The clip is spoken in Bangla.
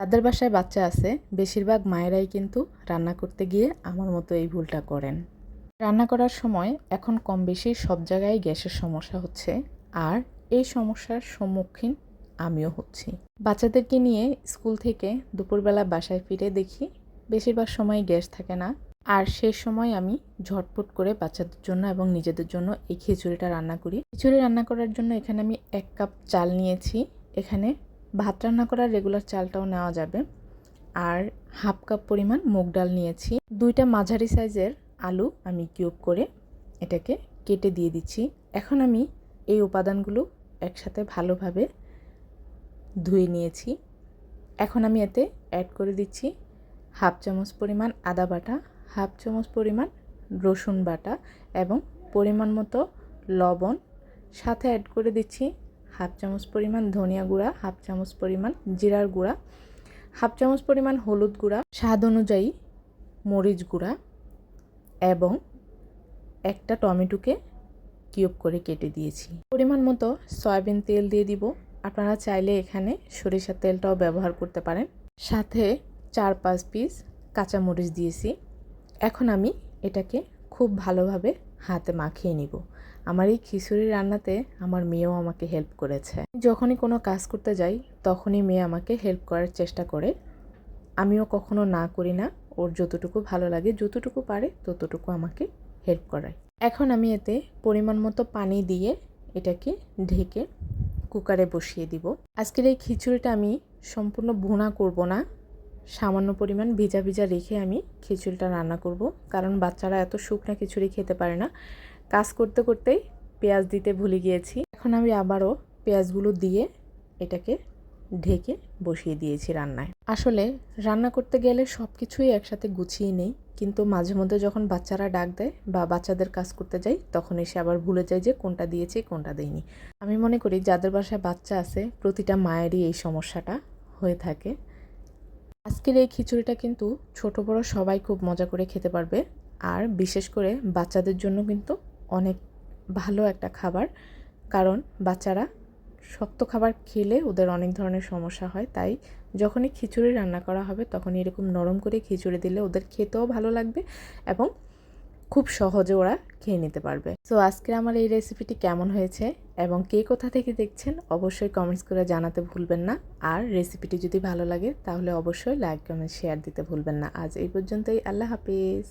যাদের বাসায় বাচ্চা আছে বেশিরভাগ মায়েরাই কিন্তু রান্না করতে গিয়ে আমার মতো এই ভুলটা করেন। রান্না করার সময় এখন কম বেশি সব জায়গায় গ্যাসের সমস্যা হচ্ছে, আর এই সমস্যার সম্মুখীন আমিও হচ্ছি। বাচ্চাদেরকে নিয়ে স্কুল থেকে দুপুরবেলা বাসায় ফিরে দেখি বেশিরভাগ সময় গ্যাস থাকে না, আর সেই সময় আমি ঝটপট করে বাচ্চাদের জন্য এবং নিজেদের জন্য এই খিচুড়িটা রান্না করি। খিচুড়ি রান্না করার জন্য এখানে আমি 1 কাপ চাল নিয়েছি। এখানে ভাত রান্না করার রেগুলার চালটাও নেওয়া যাবে। আর হাফ কাপ পরিমাণ মুগ ডাল নিয়েছি। 2টা মাঝারি সাইজের আলু আমি কিউব করে এটাকে কেটে দিয়ে দিচ্ছি। এখন আমি এই উপাদানগুলো একসাথে ভালোভাবে ধুয়ে নিয়েছি। এখন আমি এতে অ্যাড করে দিচ্ছি হাফ চামচ পরিমাণ আদা বাটা, হাফ চামচ পরিমাণ রসুন বাটা এবং পরিমাণ মতো লবণ। সাথে অ্যাড করে দিচ্ছি হাফ চামচ পরিমাণ ধনিয়া গুঁড়া, হাফ চামচ পরিমাণ জিরার গুঁড়া, হাফ চামচ পরিমাণ হলুদ গুঁড়া, স্বাদ অনুযায়ী মরিচ গুঁড়া এবং একটা টমেটোকে কিউব করে কেটে দিয়েছি। পরিমাণ মতো সয়াবিন তেল দিয়ে দিব। আপনারা চাইলে এখানে সরিষার তেলটাও ব্যবহার করতে পারেন। সাথে 4-5 পিস কাঁচামরিচ দিয়েছি। এখন আমি এটাকে খুব ভালোভাবে হাতে মাখিয়ে নিব। আমার এই খিচুড়ি রান্নাতে আমার মেয়েও আমাকে হেল্প করেছে। যখনই কোনো কাজ করতে যাই তখনই মেয়ে আমাকে হেল্প করার চেষ্টা করে। আমিও কখনো না করি না, ওর যতটুকু ভালো লাগে যতটুকু পারে ততটুকু আমাকে হেল্প করায়। এখন আমি এতে পরিমাণ মতো পানি দিয়ে এটাকে ঢেকে কুকারে বসিয়ে দিব। আজকের এই খিচুড়িটা আমি সম্পূর্ণ ভুনা করব না, সামান্য পরিমাণ ভিজা ভিজা রেখে আমি খিচুড়িটা রান্না করব, কারণ বাচ্চারা এত শুকনা খিচুড়ি খেতে পারে না। কাজ করতে করতেই পেঁয়াজ দিতে ভুলে গিয়েছি। এখন আমি আবারও পেঁয়াজগুলো দিয়ে এটাকে ঢেকে বসিয়ে দিয়েছি রান্নায়। আসলে রান্না করতে গেলে সব কিছুই একসাথে গুছিয়ে নেই, কিন্তু মাঝে মধ্যে যখন বাচ্চারা ডাক দেয় বা বাচ্চাদের কাজ করতে যাই তখন এসে আবার ভুলে যাই যে কোনটা দিয়েছি কোনটা দেইনি। আমি মনে করি যাদের বাসায় বাচ্চা আছে প্রতিটা মায়েরই এই সমস্যাটা হয়ে থাকে। আজকের এই খিচুড়িটা কিন্তু ছোট বড় সবাই খুব মজা করে খেতে পারবে, আর বিশেষ করে বাচ্চাদের জন্য কিন্তু অনেক ভালো একটা খাবার, কারণ বাচ্চারা শক্ত খাবার খেলে ওদের অনেক ধরনের সমস্যা হয়। তাই যখনই খিচুড়ি রান্না করা হবে তখন এরকম নরম করে খিচুড়ি দিলে ওদের খেতেও ভালো লাগবে এবং খুব সহজে ওরা খেয়ে নিতে পারবে। সো আজকে আমার এই রেসিপিটি কেমন হয়েছে এবং কে কোথা থেকে দেখছেন অবশ্যই কমেন্টস করে জানাতে ভুলবেন না। আর রেসিপিটি যদি ভালো লাগে তাহলে অবশ্যই লাইক কমেন্ট শেয়ার দিতে ভুলবেন না। আজ এই পর্যন্তই। আল্লাহ হাফিজ।